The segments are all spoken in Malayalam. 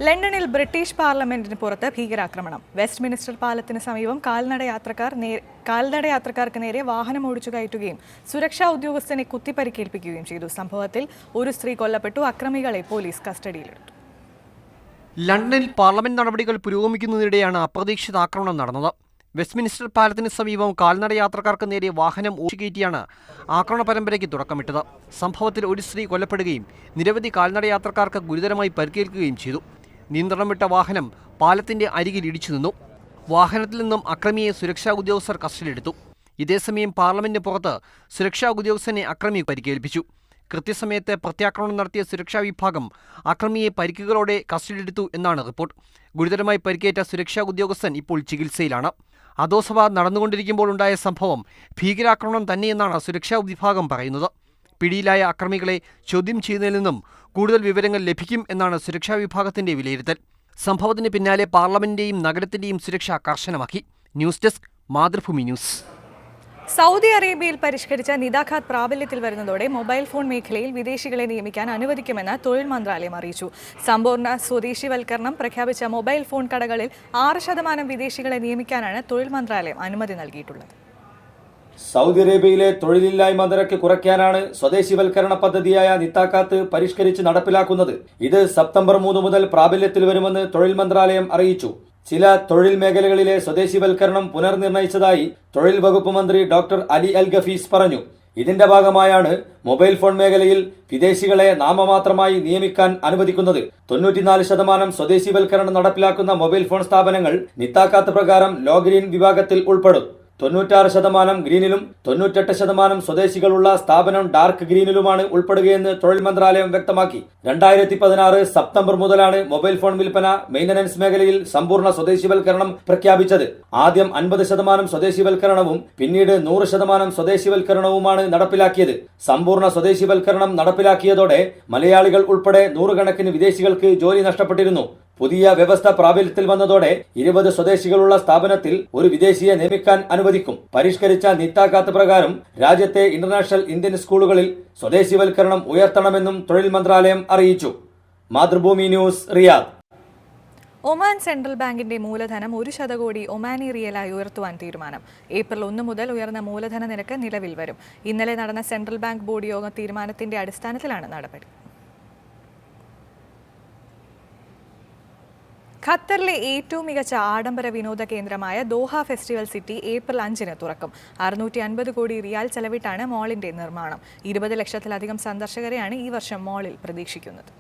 ലണ്ടനിൽ ബ്രിട്ടീഷ് പാർലമെന്റിന് പുറത്ത് ഭീകരാക്രമണം. വെസ്റ്റ് മിനിസ്റ്റർ പാലത്തിന് സമീപം കാൽനടയാത്രക്കാർക്ക് നേരെ വാഹനം ഓടിച്ചു കയറ്റുകയും സുരക്ഷാ ഉദ്യോഗസ്ഥനെ കുത്തിപ്പരിക്കേൽപ്പിക്കുകയും ചെയ്തു. സംഭവത്തിൽ ഒരു സ്ത്രീ കൊല്ലപ്പെട്ടു. അക്രമികളെ പോലീസ് കസ്റ്റഡിയിലെടുത്തു. ലണ്ടനിൽ പാർലമെന്റ് നടപടികൾ പുരോഗമിക്കുന്നതിനിടെയാണ് അപ്രതീക്ഷിത ആക്രമണം നടന്നത്. വെസ്റ്റ് മിനിസ്റ്റർ പാലത്തിന് സമീപം കാൽനടയാത്രക്കാർക്ക് നേരെ വാഹനം ഓടിച്ചുകയറ്റിയാണ് ആക്രമണ പരമ്പരയ്ക്ക് തുടക്കമിട്ടത്. സംഭവത്തിൽ ഒരു സ്ത്രീ കൊല്ലപ്പെടുകയും നിരവധി കാൽനടയാത്രക്കാർക്ക് ഗുരുതരമായി പരിക്കേൽക്കുകയും ചെയ്തു. നിയന്ത്രണം വിട്ട വാഹനം പാലത്തിന്റെ അരികിൽ ഇടിച്ചു നിന്നു. വാഹനത്തിൽ നിന്നും അക്രമിയെ സുരക്ഷാ ഉദ്യോഗസ്ഥർ കസ്റ്റഡിയിലെടുത്തു. ഇതേസമയം പാർലമെന്റിന് പുറത്ത് സുരക്ഷാ ഉദ്യോഗസ്ഥനെ അക്രമി പരിക്കേൽപ്പിച്ചു. കൃത്യസമയത്ത് പ്രത്യാക്രമണം നടത്തിയ സുരക്ഷാ വിഭാഗം അക്രമിയെ പരിക്കുകളോടെ കസ്റ്റഡിയിലെടുത്തു എന്നാണ് റിപ്പോർട്ട്. ഗുരുതരമായി പരിക്കേറ്റ സുരക്ഷാ ഉദ്യോഗസ്ഥൻ ഇപ്പോൾ ചികിത്സയിലാണ്. അധോസഭ നടന്നുകൊണ്ടിരിക്കുമ്പോൾ ഉണ്ടായ സംഭവം ഭീകരാക്രമണം തന്നെയെന്നാണ് സുരക്ഷാ വിഭാഗം പറയുന്നത്. പിടിയിലായ അക്രമികളെ ചോദ്യം ചെയ്യുന്നതിൽ നിന്നും കൂടുതൽ വിവരങ്ങൾ ലഭിക്കും എന്നാണ് സുരക്ഷാ വിഭാഗത്തിന്റെ വിലയിരുത്തൽ. സംഭവത്തിന് പിന്നാലെ പാർലമെന്റിന്റെയും നഗരത്തിന്റെയും സുരക്ഷ കർശനമാക്കി. News desk, Mathrubhumi news. Saudi അറേബ്യയിൽ പരിഷ്കരിച്ച നിതാഖാത്ത് പ്രാബല്യത്തിൽ വരുന്നതോടെ മൊബൈൽ ഫോൺ മേഖലയിൽ വിദേശികളെ നിയമിക്കാൻ അനുവദിക്കുമെന്ന് തൊഴിൽ മന്ത്രാലയം അറിയിച്ചു. സമ്പൂർണ്ണ സ്വദേശിവൽക്കരണം പ്രഖ്യാപിച്ച മൊബൈൽ ഫോൺ കടകളിൽ 6% വിദേശികളെ നിയമിക്കാനാണ് തൊഴിൽ മന്ത്രാലയം അനുമതി നൽകിയിട്ടുള്ളത്. സൗദി അറേബ്യയിലെ തൊഴിലില്ലായ്മ നിരക്ക് കുറയ്ക്കാനാണ് സ്വദേശിവൽക്കരണ പദ്ധതിയായ നിതാഖാത്ത് പരിഷ്കരിച്ച് നടപ്പിലാക്കുന്നത്. ഇത് സെപ്റ്റംബർ 3 മുതൽ പ്രാബല്യത്തിൽ വരുമെന്ന് തൊഴിൽ മന്ത്രാലയം അറിയിച്ചു. ചില തൊഴിൽ മേഖലകളിലെ സ്വദേശിവൽക്കരണം പുനർനിർണയിച്ചതായി തൊഴിൽ വകുപ്പ് മന്ത്രി ഡോക്ടർ അലി അൽ ഗഫീസ് പറഞ്ഞു. ഇതിന്റെ ഭാഗമായാണ് മൊബൈൽ ഫോൺ മേഖലയിൽ വിദേശികളെ നാമമാത്രമായി നിയമിക്കാൻ അനുവദിക്കുന്നത്. 94% സ്വദേശിവൽക്കരണം നടപ്പിലാക്കുന്ന മൊബൈൽ ഫോൺ സ്ഥാപനങ്ങൾ നിതാഖാത്ത് പ്രകാരം ലോ ഗ്രീൻ വിഭാഗത്തിൽ ഉൾപ്പെടും. 96% ഗ്രീനിലും 98% സ്വദേശികളുള്ള സ്ഥാപനം ഡാർക്ക് ഗ്രീനിലുമാണ് ഉൾപ്പെടുകയെന്ന് തൊഴിൽ മന്ത്രാലയം വ്യക്തമാക്കി. 2016 സെപ്റ്റംബർ മുതലാണ് മൊബൈൽ ഫോൺ വിൽപ്പന മെയിന്റനൻസ് മേഖലയിൽ സമ്പൂർണ്ണ സ്വദേശിവൽക്കരണം പ്രഖ്യാപിച്ചത്. ആദ്യം 50% സ്വദേശിവൽക്കരണവും പിന്നീട് 100% സ്വദേശിവൽക്കരണവുമാണ് നടപ്പിലാക്കിയത്. സമ്പൂർണ്ണ സ്വദേശിവൽക്കരണം നടപ്പിലാക്കിയതോടെ മലയാളികൾ ഉൾപ്പെടെ നൂറുകണക്കിന് വിദേശികൾക്ക് ജോലി നഷ്ടപ്പെട്ടിരുന്നു. പുതിയ വ്യവസ്ഥ പ്രാബല്യത്തിൽ വന്നതോടെ 20 സ്വദേശികളുള്ള സ്ഥാപനത്തിൽ ഒരു വിദേശിയെ നിയമിക്കാൻ അനുവദിക്കും. പരിഷ്കരിച്ച നിതാഖാത്ത് പ്രകാരം രാജ്യത്തെ ഇന്റർനാഷണൽ ഇന്ത്യൻ സ്കൂളുകളിൽ സ്വദേശിവൽക്കരണം ഉയർത്തണമെന്നും തൊഴിൽ മന്ത്രാലയം അറിയിച്ചു. Mathrubhumi news, Riyadh. Oman central ബാങ്കിന്റെ മൂലധനം 1 കോടി ഒമാനി റിയലായി ഉയർത്തുവാൻ തീരുമാനം. ഏപ്രിൽ 1 മുതൽ ഉയർന്ന മൂലധന നിരക്ക് നിലവിൽ വരും. ഇന്നലെ നടന്ന സെൻട്രൽ ബാങ്ക് ബോർഡ് യോഗ തീരുമാനത്തിന്റെ അടിസ്ഥാനത്തിലാണ് നടപടി. ഖത്തറിലെ ഏറ്റവും മികച്ച ആഡംബര വിനോദ കേന്ദ്രമായ ദോഹ ഫെസ്റ്റിവൽ സിറ്റി ഏപ്രിൽ 5 തുറക്കും. 650 കോടി റിയാൽ ചെലവിട്ടാണ് മാളിന്റെ നിർമ്മാണം. 20 ലക്ഷത്തിലധികം സന്ദർശകരെയാണ് ഈ വർഷം മാളിൽ പ്രതീക്ഷിക്കുന്നത്.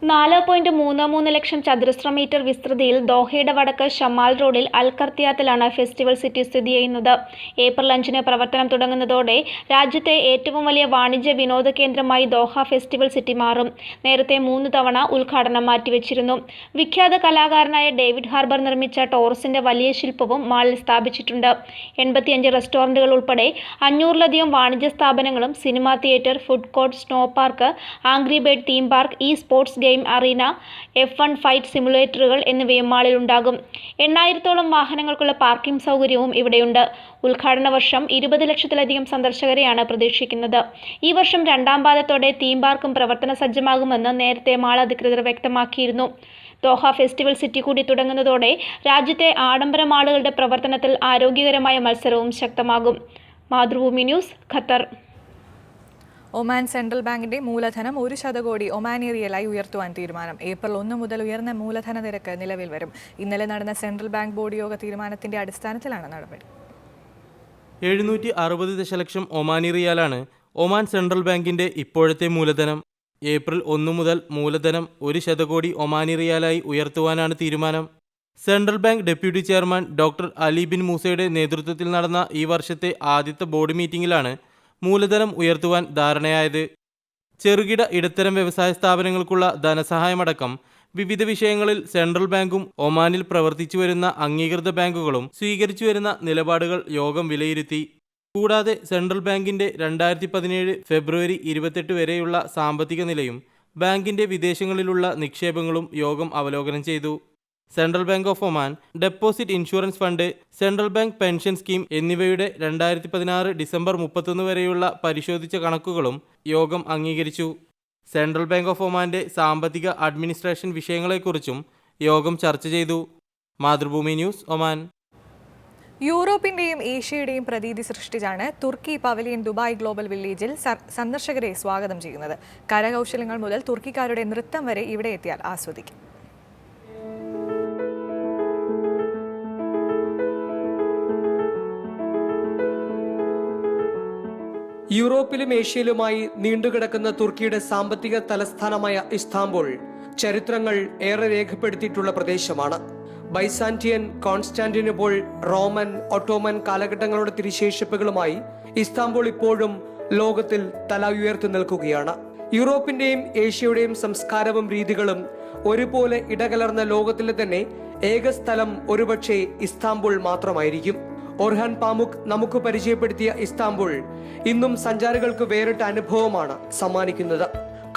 4.33 ലക്ഷം ചതുരശ്ര മീറ്റർ വിസ്തൃതിയിൽ ദോഹയുടെ വടക്ക് ഷമാൽ റോഡിൽ അൽ ഖർത്തിയാത്തിലാണ് ഫെസ്റ്റിവൽ സിറ്റി സ്ഥിതി ചെയ്യുന്നത്. ഏപ്രിൽ 5 പ്രവർത്തനം തുടങ്ങുന്നതോടെ രാജ്യത്തെ ഏറ്റവും വലിയ വാണിജ്യ വിനോദ കേന്ദ്രമായി ദോഹ ഫെസ്റ്റിവൽ സിറ്റി മാറും. നേരത്തെ 3 തവണ ഉദ്ഘാടനം മാറ്റിവെച്ചിരുന്നു. വിഖ്യാത കലാകാരനായ ഡേവിഡ് ഹാർബർ നിർമ്മിച്ച ടോറസിന്റെ വലിയ ശില്പവും മാളിൽ സ്ഥാപിച്ചിട്ടുണ്ട്. 85 റെസ്റ്റോറന്റുകൾ ഉൾപ്പെടെ 500-ലധികം വാണിജ്യ സ്ഥാപനങ്ങളും cinema theatre, food court, snow park, Angry Bird theme park, e sports game arena, F1 fight സിമുലേറ്ററുകൾ എന്നിവയും മാളിൽ ഉണ്ടാകും. 8,000-ഓളം വാഹനങ്ങൾക്കുള്ള പാർക്കിംഗ് സൗകര്യവും ഇവിടെയുണ്ട്. ഉദ്ഘാടന വർഷം 20 ലക്ഷത്തിലധികം സന്ദർശകരെയാണ് പ്രതീക്ഷിക്കുന്നത്. ഈ വർഷം 2ാം പാദത്തോടെ തീം പാർക്കും പ്രവർത്തന സജ്ജമാകുമെന്ന് നേരത്തെ മാൾ അധികൃതർ വ്യക്തമാക്കിയിരുന്നു. ദോഹ ഫെസ്റ്റിവൽ സിറ്റി കൂടി തുടങ്ങുന്നതോടെ രാജ്യത്തെ ആഡംബര മാളുകളുടെ പ്രവർത്തനത്തിൽ ആരോഗ്യകരമായ മത്സരവും ശക്തമാകും. Mathrubhumi news, Qatar. Oman central ബാങ്കിന്റെ മൂലധനം 1 കോടി ഒമാനി റിയലായി ഉയർത്തുവാൻ തീരുമാനം. ഏപ്രിൽ 1 മുതൽ ഉയർന്ന മൂലധന നിരക്ക് നിലവിൽ വരും. ഇന്നലെ നടന്ന സെൻട്രൽ ബാങ്ക് ബോർഡ് യോഗ തീരുമാനത്തിന്റെ അടിസ്ഥാനത്തിലാണ് നടപടി. 760 ദശലക്ഷം ഒമാനി റിയാലാണ് ഒമാൻ സെൻട്രൽ ബാങ്കിന്റെ ഇപ്പോഴത്തെ മൂലധനം. ഏപ്രിൽ 1 മുതൽ മൂലധനം 1 കോടി ഒമാനി റിയാലായി ഉയർത്തുവാനാണ് തീരുമാനം. Central bank deputy chairman doctor Ali bin മൂസയുടെ നേതൃത്വത്തിൽ നടന്ന ഈ വർഷത്തെ ആദ്യത്തെ ബോർഡ് മീറ്റിംഗിലാണ് മൂലധനം ഉയർത്തുവാൻ ധാരണയായത്. ചെറുകിട ഇടത്തരം വ്യവസായ സ്ഥാപനങ്ങൾക്കുള്ള ധനസഹായമടക്കം വിവിധ വിഷയങ്ങളിൽ സെൻട്രൽ ബാങ്കും ഒമാനിൽ പ്രവർത്തിച്ചു വരുന്ന അംഗീകൃത ബാങ്കുകളും സ്വീകരിച്ചു വരുന്ന നിലപാടുകൾ യോഗം വിലയിരുത്തി. കൂടാതെ സെൻട്രൽ ബാങ്കിന്റെ 2017 ഫെബ്രുവരി 28 വരെയുള്ള സാമ്പത്തിക നിലയും ബാങ്കിന്റെ വിദേശങ്ങളിലുള്ള നിക്ഷേപങ്ങളും യോഗം അവലോകനം ചെയ്തു. Central bank of Oman, deposit insurance fund, central bank pension scheme എന്നിവയുടെ 2016 ഡിസംബർ 31 വരെയുള്ള പരിശോധിച്ച കണക്കുകളും യോഗം അംഗീകരിച്ചു. സെൻട്രൽ ബാങ്ക് ഓഫ് ഒമാന്റെ സാമ്പത്തിക അഡ്മിനിസ്ട്രേഷൻ വിഷയങ്ങളെക്കുറിച്ചും യോഗം ചർച്ച ചെയ്തു. Mathrubhumi news, Oman. യൂറോപ്പിന്റെയും ഏഷ്യയുടെയും പ്രതീതി സൃഷ്ടിച്ചാണ് തുർക്കി പവലിയൻ ദുബായ് ഗ്ലോബൽ വില്ലേജിൽ സന്ദർശകരെ സ്വാഗതം ചെയ്യുന്നത്. കരകൗശലങ്ങൾ മുതൽ തുർക്കിക്കാരുടെ നൃത്തം വരെ ഇവിടെ എത്തിയാൽ ആസ്വദിക്കും. യൂറോപ്പിലും ഏഷ്യയിലുമായി നീണ്ടുകിടക്കുന്ന തുർക്കിയുടെ സാമ്പത്തിക തലസ്ഥാനമായ ഇസ്താംബുൾ ചരിത്രങ്ങൾ ഏറെ രേഖപ്പെടുത്തിയിട്ടുള്ള പ്രദേശമാണ്. ബൈസാന്റിയൻ, കോൺസ്റ്റാന്റിനോപ്പിൾ, റോമൻ, ഒട്ടോമൻ കാലഘട്ടങ്ങളുടെ തിരിശേഷിപ്പുകളുമായി ഇസ്താംബുൾ ഇപ്പോഴും ലോകത്തിൽ തല ഉയർത്തി നിൽക്കുകയാണ്. യൂറോപ്പിന്റെയും ഏഷ്യയുടെയും സംസ്കാരവും രീതികളും ഒരുപോലെ ഇടകലർന്ന ലോകത്തിലെ തന്നെ ഏക സ്ഥലം ഒരുപക്ഷെ ഇസ്താംബുൾ മാത്രമായിരിക്കും. ഒർഹാൻ പാമുക് നമുക്ക് പരിചയപ്പെടുത്തിയ ഇസ്താംബുൾ ഇന്നും സഞ്ചാരികൾക്ക് വേറിട്ട അനുഭവമാണ് സമ്മാനിക്കുന്നത്.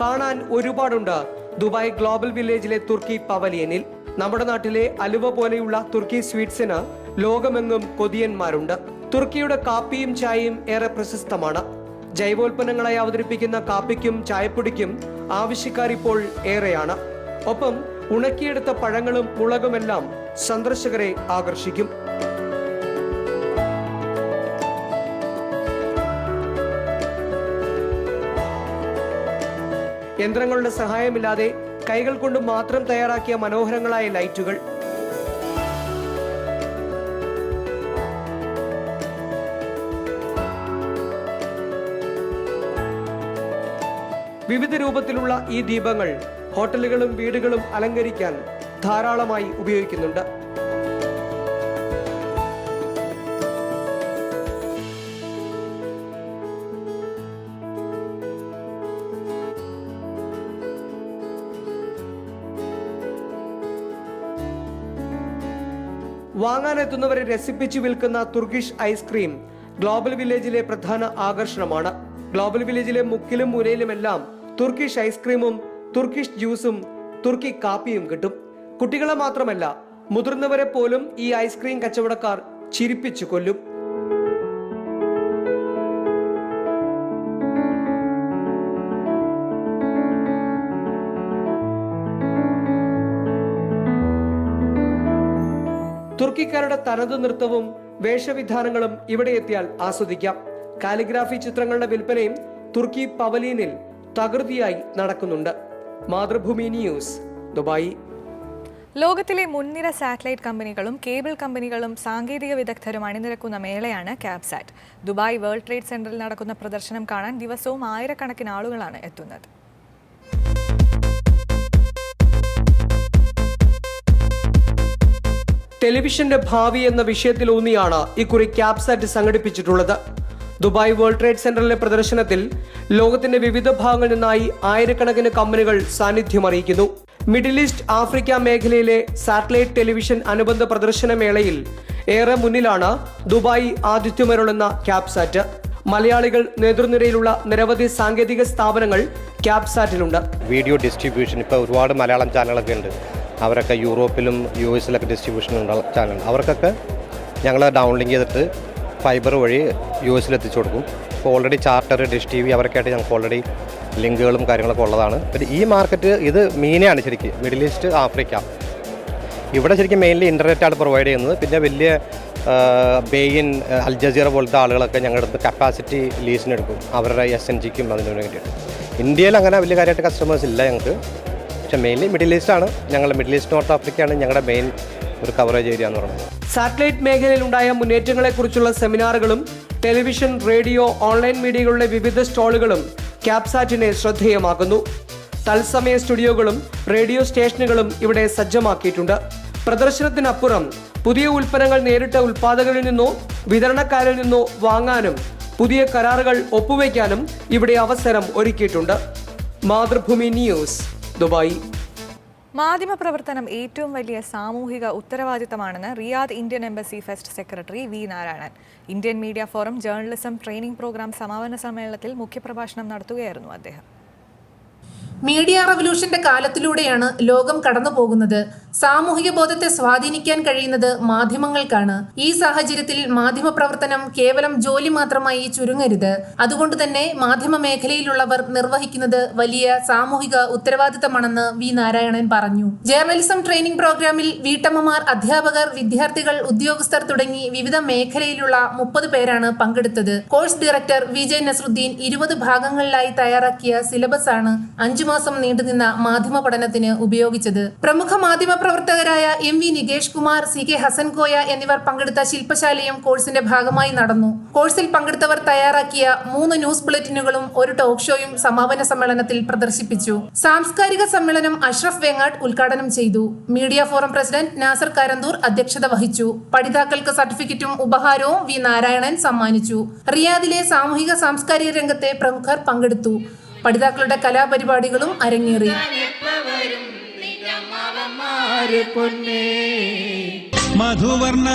കാണാൻ ഒരുപാടുണ്ട് ദുബായ് ഗ്ലോബൽ വില്ലേജിലെ തുർക്കി പവലിയനിൽ. നമ്മുടെ നാട്ടിലെ അലുവ പോലെയുള്ള തുർക്കി സ്വീറ്റ്സിന് ലോകമെങ്ങും കൊതിയന്മാരുണ്ട്. തുർക്കിയുടെ കാപ്പിയും ചായയും ഏറെ പ്രശസ്തമാണ്. ജൈവോൽപ്പന്നങ്ങളായി അവതരിപ്പിക്കുന്ന കാപ്പിക്കും ചായപ്പൊടിക്കും ആവശ്യക്കാർ ഇപ്പോൾ ഏറെയാണ്. ഒപ്പം ഉണക്കിയെടുത്ത പഴങ്ങളും മുളകുമെല്ലാം സന്ദർശകരെ ആകർഷിക്കും. യന്ത്രങ്ങളുടെ സഹായമില്ലാതെ കൈകൾ കൊണ്ട് മാത്രം തയ്യാറാക്കിയ മനോഹരങ്ങളായ ലൈറ്റുകൾ, വിവിധ രൂപത്തിലുള്ള ഈ ദീപങ്ങൾ ഹോട്ടലുകളും വീടുകളും അലങ്കരിക്കാൻ ധാരാളമായി ഉപയോഗിക്കുന്നുണ്ട്. വാങ്ങാനെത്തുന്നവരെ രസിപ്പിച്ചു വിൽക്കുന്ന തുർക്കിഷ് ഐസ്ക്രീം ഗ്ലോബൽ വില്ലേജിലെ പ്രധാന ആകർഷണമാണ്. ഗ്ലോബൽ വില്ലേജിലെ മുക്കിലും മൂലയിലുമെല്ലാം തുർക്കിഷ് ഐസ്ക്രീമും തുർക്കിഷ് ജ്യൂസും തുർക്കി കാപ്പിയും കിട്ടും. കുട്ടികളെ മാത്രമല്ല, മുതിർന്നവരെ പോലും ഈ ഐസ്ക്രീം കച്ചവടക്കാർ ചിരിപ്പിച്ചു കൊല്ലും. തുർക്കിക്കാരുടെ തനത് നൃത്തവും വേഷവിധാനങ്ങളും ഇവിടെ എത്തിയാൽ ആസ്വദിക്കാം. കാലിഗ്രാഫി ചിത്രങ്ങളുടെ വിൽപ്പനയും തുർക്കി പവലിയനിൽ തകൃതിയായി നടക്കുന്നുണ്ട്. Mathrubhumi news, Dubai. ലോകത്തിലെ മുൻനിര സാറ്റലൈറ്റ് കമ്പനികളും കേബിൾ കമ്പനികളും സാങ്കേതിക വിദഗ്ധരും അണിനിരക്കുന്ന മേളയാണ് ക്യാബ്സാറ്റ്. ദുബായ് വേൾഡ് ട്രേഡ് സെന്ററിൽ നടക്കുന്ന പ്രദർശനം കാണാൻ ദിവസവും ആയിരക്കണക്കിന് ആളുകളാണ് എത്തുന്നത്. ടെലിവിഷന്റെ ഭാവി എന്ന വിഷയത്തിലൂന്നിയാണ് ഇക്കുറി ക്യാബ്സാറ്റ് സംഘടിപ്പിച്ചിട്ടുള്ളത്. ദുബായ് വേൾഡ് ട്രേഡ് സെന്ററിലെ പ്രദർശനത്തിൽ ലോകത്തിന്റെ വിവിധ ഭാഗങ്ങളിൽ നിന്നായി ആയിരക്കണക്കിന് കമ്പനികൾ സാന്നിധ്യം അറിയിക്കുന്നു. മിഡിൽ ഈസ്റ്റ്, ആഫ്രിക്ക മേഖലയിലെ സാറ്റലൈറ്റ് ടെലിവിഷൻ അനുബന്ധ പ്രദർശന മേളയിൽ ഏറെ മുന്നിലാണ് ദുബായ് ആതിഥ്യമരുളുന്ന ക്യാബ്സാറ്റ്. മലയാളികൾ നേതൃനിരയിലുള്ള നിരവധി സാങ്കേതിക സ്ഥാപനങ്ങൾ ക്യാബ്സാറ്റിലുണ്ട്. വീഡിയോ ഡിസ്ട്രിബ്യൂഷൻ ഇപ്പോൾ ഒരുപാട് മലയാളം ചാനലൊക്കെ ഉണ്ട്. അവരൊക്കെ യൂറോപ്പിലും യു എസിലൊക്കെ ഡിസ്ട്രിബ്യൂഷൻ ഉള്ള ചാനൽ. അവർക്കൊക്കെ ഞങ്ങൾ ഡൗൺലിങ്ക് ചെയ്തിട്ട് ഫൈബർ വഴി യു എസിൽ എത്തിച്ചു കൊടുക്കും. ഇപ്പോൾ ഓൾറെഡി ചാർട്ടർ, ഡിഷ് TV അവരൊക്കെ ആയിട്ട് ഞങ്ങൾക്ക് ഓൾറെഡി ലിങ്കുകളും കാര്യങ്ങളൊക്കെ ഉള്ളതാണ്. പിന്നെ ഈ മാർക്കറ്റ് ഇത് മീനയാണ് ശരിക്കും. മിഡിൽ ഈസ്റ്റ്, ആഫ്രിക്ക ഇവിടെ ശരിക്കും മെയിൻലി ഇൻ്റർനെറ്റാണ് പ്രൊവൈഡ് ചെയ്യുന്നത്. പിന്നെ വലിയ ബെയിൻ, അൽ ജസീറ പോലത്തെ ആളുകളൊക്കെ ഞങ്ങളുടെ അടുത്ത് കപ്പാസിറ്റി ലീസിനെടുക്കും. അവരുടെ SNGക്കും അതിന് വേണ്ടിയിട്ട്. ഇന്ത്യയിൽ അങ്ങനെ വലിയ കാര്യമായിട്ട് കസ്റ്റമേഴ്സ് ഇല്ല ഞങ്ങൾക്ക്. പക്ഷേ മെയിൻലി മിഡിൽ ഈസ്റ്റാണ്. ഞങ്ങളുടെ മിഡിൽ ഈസ്റ്റ്, നോർത്ത് ആഫ്രിക്കയാണ് ഞങ്ങളുടെ മെയിൻ ഒരു കവറേജ് ഏരിയ എന്ന് പറയുന്നത്. സാറ്റലൈറ്റ് മേഖലയിലുണ്ടായ മുന്നേറ്റങ്ങളെക്കുറിച്ചുള്ള സെമിനാറുകളും ടെലിവിഷൻ, റേഡിയോ, ഓൺലൈൻ മീഡിയകളുടെ വിവിധ സ്റ്റോളുകളും ക്യാബ്സാറ്റിനെ ശ്രദ്ധേയമാക്കുന്നു. തത്സമയ സ്റ്റുഡിയോകളും റേഡിയോ സ്റ്റേഷനുകളും ഇവിടെ സജ്ജമാക്കിയിട്ടുണ്ട്. പ്രദർശനത്തിനപ്പുറം പുതിയ ഉൽപ്പന്നങ്ങൾ നേരിട്ട് ഉൽപ്പാദകരിൽ നിന്നോ വിതരണക്കാരിൽ നിന്നോ വാങ്ങാനും പുതിയ കരാറുകൾ ഒപ്പുവയ്ക്കാനും ഇവിടെ അവസരം ഒരുക്കിയിട്ടുണ്ട്. Mathrubhumi news, Dubai. മാധ്യമപ്രവർത്തനം ഏറ്റവും വലിയ സാമൂഹിക ഉത്തരവാദിത്തമാണെന്ന് Riyadh Indian embassy fest secretary V Narayanan. Indian media forum journalism training programme സമാപന സമ്മേളനത്തിൽ മുഖ്യപ്രഭാഷണം നടത്തുകയായിരുന്നു അദ്ദേഹം. മീഡിയ റവല്യൂഷന്റെ കാലത്തിലൂടെയാണ് ലോകം കടന്നു പോകുന്നത്. സാമൂഹിക ബോധത്തെ സ്വാധീനിക്കാൻ കഴിയുന്നത് മാധ്യമങ്ങൾക്കാണ്. ഈ സാഹചര്യത്തിൽ മാധ്യമപ്രവർത്തനം കേവലം ജോലി മാത്രമായി ചുരുങ്ങരുത്. അതുകൊണ്ട് തന്നെ മാധ്യമ മേഖലയിലുള്ളവർ നിർവഹിക്കുന്നത് വലിയ സാമൂഹിക ഉത്തരവാദിത്തമാണെന്ന് വി നാരായണൻ പറഞ്ഞു. ജേർണലിസം ട്രെയിനിംഗ് പ്രോഗ്രാമിൽ വീട്ടമ്മമാർ, അധ്യാപകർ, വിദ്യാർത്ഥികൾ, ഉദ്യോഗസ്ഥർ തുടങ്ങി വിവിധ മേഖലയിലുള്ള 30 പേരാണ് പങ്കെടുത്തത്. കോഴ്സ് ഡയറക്ടർ വിജയ് നസ്രുദ്ദീൻ 20 ഭാഗങ്ങളിലായി തയ്യാറാക്കിയ സിലബസ് ആണ് 5 മാസം നീണ്ടുനിന്ന മാധ്യമ പഠനത്തിന് ഉപയോഗിച്ചത്. പ്രമുഖ മാധ്യമ പ്രവർത്തകരായ MV നികേഷ് കുമാർ, CK ഹസൻ കോയ എന്നിവർ പങ്കെടുത്ത ശില്പശാലയും കോഴ്സിന്റെ ഭാഗമായി നടന്നു. കോഴ്സിൽ പങ്കെടുത്തവർ തയ്യാറാക്കിയ 3 ന്യൂസ് ബുള്ളറ്റിനുകളും 1 ടോക്ക് ഷോയും സമാപന സമ്മേളനത്തിൽ പ്രദർശിപ്പിച്ചു. സാംസ്കാരിക സമ്മേളനം അഷ്റഫ് വേങ്ങാട് ഉദ്ഘാടനം ചെയ്തു. Media forum president Nasar Karanthur അധ്യക്ഷത വഹിച്ചു. പഠിതാക്കൾക്ക് സർട്ടിഫിക്കറ്റും ഉപഹാരവും വി നാരായണൻ സമ്മാനിച്ചു. റിയാദിലെ സാമൂഹിക സാംസ്കാരിക രംഗത്തെ പ്രമുഖർ പങ്കെടുത്തു. പഠിതാക്കളുടെ കലാപരിപാടികളും അരങ്ങേറി. മധുവർണ്ണ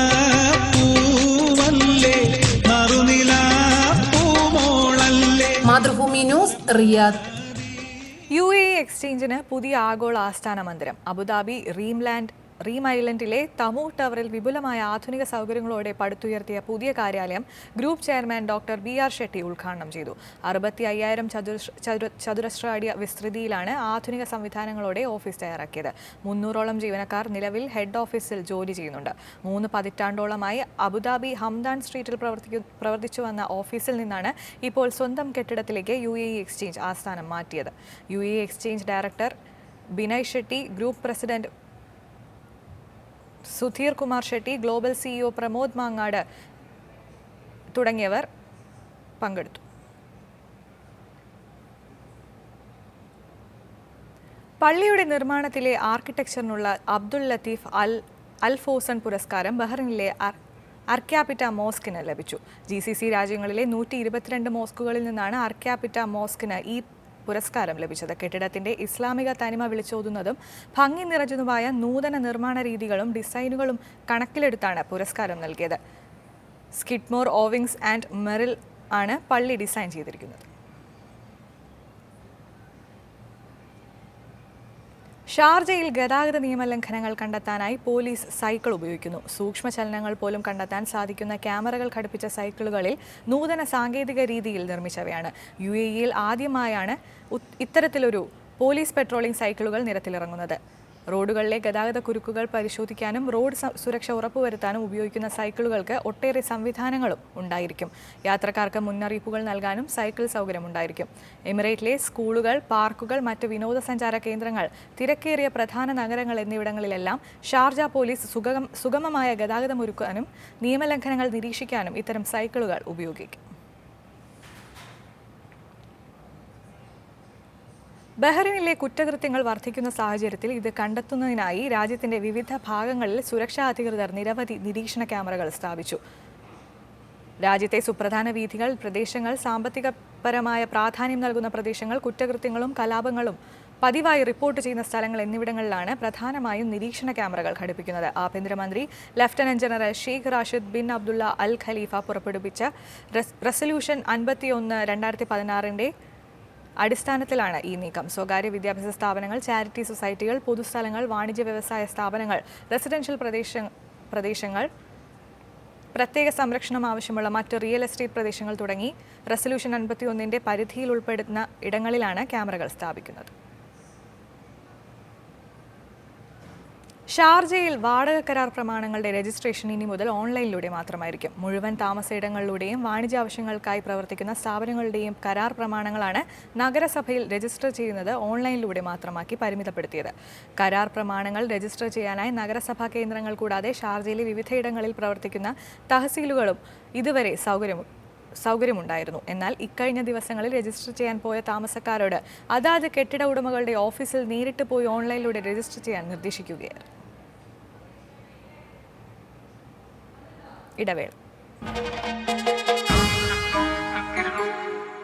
പൂവല്ലേ നറുനില പൂമോളല്ലേ. Mathrubhumi news, Riyadh. UAE എക്സ്ചേഞ്ചിന് പുതിയ ആഗോള ആസ്ഥാന മന്ദിരം. അബുദാബി റീം ഐലൻഡിലെ തമു ടവറിൽ വിപുലമായ ആധുനിക സൗകര്യങ്ങളോടെ പടുത്തുയർത്തിയ പുതിയ കാര്യാലയം group chairman doctor BR Shetty ഉദ്ഘാടനം ചെയ്തു. 65,000 ചതുരശ്ര അടി വിസ്തൃതിയിലാണ് ആധുനിക സംവിധാനങ്ങളോടെ ഓഫീസ് തയ്യാറാക്കിയത്. 300ഓളം ജീവനക്കാർ നിലവിൽ ഹെഡ് ഓഫീസിൽ ജോലി ചെയ്യുന്നുണ്ട്. 3 പതിറ്റാണ്ടോളമായി അബുദാബി ഹംദാൻ സ്ട്രീറ്റിൽ പ്രവർത്തിച്ചു വന്ന ഓഫീസിൽ നിന്നാണ് ഇപ്പോൾ സ്വന്തം കെട്ടിടത്തിലേക്ക് UAE എക്സ്ചേഞ്ച് ആസ്ഥാനം മാറ്റിയത്. UAE exchange director Binay Shetty, group president Sudheer Kumar Shetty, global CEO Pramod Mangad തുടങ്ങിയവർ പങ്കെടുത്തു. പള്ളിയുടെ നിർമ്മാണത്തിലെ ആർക്കിടെക്ചറിനുള്ള അബ്ദുൽ ലത്തീഫ് അൽ ഫോസൺ പുരസ്കാരം ബഹ്റിനിലെ അർക്യാപിറ്റ മോസ്കിന് ലഭിച്ചു. GCC രാജ്യങ്ങളിലെ 122 മോസ്കുകളിൽ നിന്നാണ് അർക്യാപിറ്റ മോസ്കിന് ഈ പുരസ്കാരം ലഭിച്ചത്. കെട്ടിടത്തിന്റെ ഇസ്ലാമിക തനിമ വിളിച്ചോതുന്നതും ഭംഗി നിറഞ്ഞതുമായ നൂതന നിർമ്മാണ രീതികളും ഡിസൈനുകളും കണക്കിലെടുത്താണ് പുരസ്കാരം നൽകിയത്. സ്കിഡ്മോർ, ഓവിങ്സ് ആൻഡ് മെറിൽ ആണ് പള്ളി ഡിസൈൻ ചെയ്തിരിക്കുന്നത്. ഷാർജയിൽ ഗതാഗത നിയമലംഘനങ്ങൾ കണ്ടെത്താനായി പോലീസ് സൈക്കിൾ ഉപയോഗിക്കുന്നു. സൂക്ഷ്മചലനങ്ങൾ പോലും കണ്ടെത്താൻ സാധിക്കുന്ന ക്യാമറകൾ ഘടിപ്പിച്ച സൈക്കിളുകളിൽ നൂതന സാങ്കേതിക രീതിയിൽ നിർമ്മിച്ചവയാണ്. UAE-യിൽ ആദ്യമായാണ് ഇത്തരത്തിലൊരു പോലീസ് പെട്രോളിംഗ് സൈക്കിളുകൾ നിരത്തിലിറങ്ങുന്നത്. റോഡുകളിലെ ഗതാഗത കുരുക്കുകൾ പരിശോധിക്കാനും റോഡ് സുരക്ഷ ഉറപ്പുവരുത്താനും ഉപയോഗിക്കുന്ന സൈക്കിളുകൾക്ക് ഒട്ടേറെ സംവിധാനങ്ങളും ഉണ്ടായിരിക്കും. യാത്രക്കാർക്ക് മുന്നറിയിപ്പുകൾ നൽകാനും സൈക്കിൾ സൗകര്യമുണ്ടായിരിക്കും. എമിറേറ്റിലെ സ്കൂളുകൾ, പാർക്കുകൾ, മറ്റ് വിനോദസഞ്ചാര കേന്ദ്രങ്ങൾ, തിരക്കേറിയ പ്രധാന നഗരങ്ങൾ എന്നിവിടങ്ങളിലെല്ലാം ഷാർജ പോലീസ് സുഗമമായ ഗതാഗതമൊരുക്കാനും നിയമലംഘനങ്ങൾ നിരീക്ഷിക്കാനും ഇത്തരം സൈക്കിളുകൾ ഉപയോഗിക്കും. ബഹ്റിനിലെ കുറ്റകൃത്യങ്ങൾ വർദ്ധിക്കുന്ന സാഹചര്യത്തിൽ ഇത് കണ്ടെത്തുന്നതിനായി രാജ്യത്തിന്റെ വിവിധ ഭാഗങ്ങളിൽ സുരക്ഷാ അധികൃതർ നിരവധി നിരീക്ഷണ ക്യാമറകൾ സ്ഥാപിച്ചു. രാജ്യത്തെ സുപ്രധാന വീഥികൾ, പ്രദേശങ്ങൾ, സാമ്പത്തികപരമായ പ്രാധാന്യം നൽകുന്ന പ്രദേശങ്ങൾ, കുറ്റകൃത്യങ്ങളും കലാപങ്ങളും പതിവായി റിപ്പോർട്ട് ചെയ്യുന്ന സ്ഥലങ്ങൾ എന്നിവിടങ്ങളിലാണ് പ്രധാനമായും നിരീക്ഷണ ക്യാമറകൾ ഘടിപ്പിക്കുന്നത്. ആഭ്യന്തരമന്ത്രി lieutenant general Sheikh Rashid bin Abdullah Al Khalifa പുറപ്പെടുവിച്ച റെസല്യൂഷൻ 51/2016 അടിസ്ഥാനത്തിലാണ് ഈ നീക്കം. സ്വകാര്യ വിദ്യാഭ്യാസ സ്ഥാപനങ്ങൾ, ചാരിറ്റി സൊസൈറ്റികൾ, പൊതുസ്ഥലങ്ങൾ, വാണിജ്യ വ്യവസായ സ്ഥാപനങ്ങൾ, റെസിഡൻഷ്യൽ പ്രദേശങ്ങൾ, പ്രത്യേക സംരക്ഷണം ആവശ്യമുള്ള മറ്റ് റിയൽ എസ്റ്റേറ്റ് പ്രദേശങ്ങൾ തുടങ്ങി റെസല്യൂഷൻ 51 പരിധിയിൽ ഉൾപ്പെടുന്ന ഇടങ്ങളിലാണ് ക്യാമറകൾ സ്ഥാപിക്കുന്നത്. ഷാർജയിൽ വാടക കരാർ പ്രമാണങ്ങളുടെ രജിസ്ട്രേഷൻ ഇനി മുതൽ ഓൺലൈനിലൂടെ മാത്രമായിരിക്കും. മുഴുവൻ താമസയിടങ്ങളിലൂടെയും വാണിജ്യ ആവശ്യങ്ങൾക്കായി പ്രവർത്തിക്കുന്ന സ്ഥാപനങ്ങളുടെയും കരാർ പ്രമാണങ്ങളാണ് നഗരസഭയിൽ രജിസ്റ്റർ ചെയ്യുന്നത് ഓൺലൈനിലൂടെ മാത്രമാക്കി പരിമിതപ്പെടുത്തിയത്. കരാർ പ്രമാണങ്ങൾ രജിസ്റ്റർ ചെയ്യാനായി നഗരസഭാ കേന്ദ്രങ്ങൾ കൂടാതെ ഷാർജയിലെ വിവിധയിടങ്ങളിൽ പ്രവർത്തിക്കുന്ന തഹസീലുകളും ഇതുവരെ സൗകര്യമുണ്ടായിരുന്നു. എന്നാൽ ഇക്കഴിഞ്ഞ ദിവസങ്ങളിൽ രജിസ്റ്റർ ചെയ്യാൻ പോയ താമസക്കാരോട് അതാത് കെട്ടിട ഉടമകളുടെ ഓഫീസിൽ നേരിട്ട് പോയി ഓൺലൈനിലൂടെ രജിസ്റ്റർ ചെയ്യാൻ നിർദ്ദേശിക്കുകയായിരുന്നു. ഇടവേള.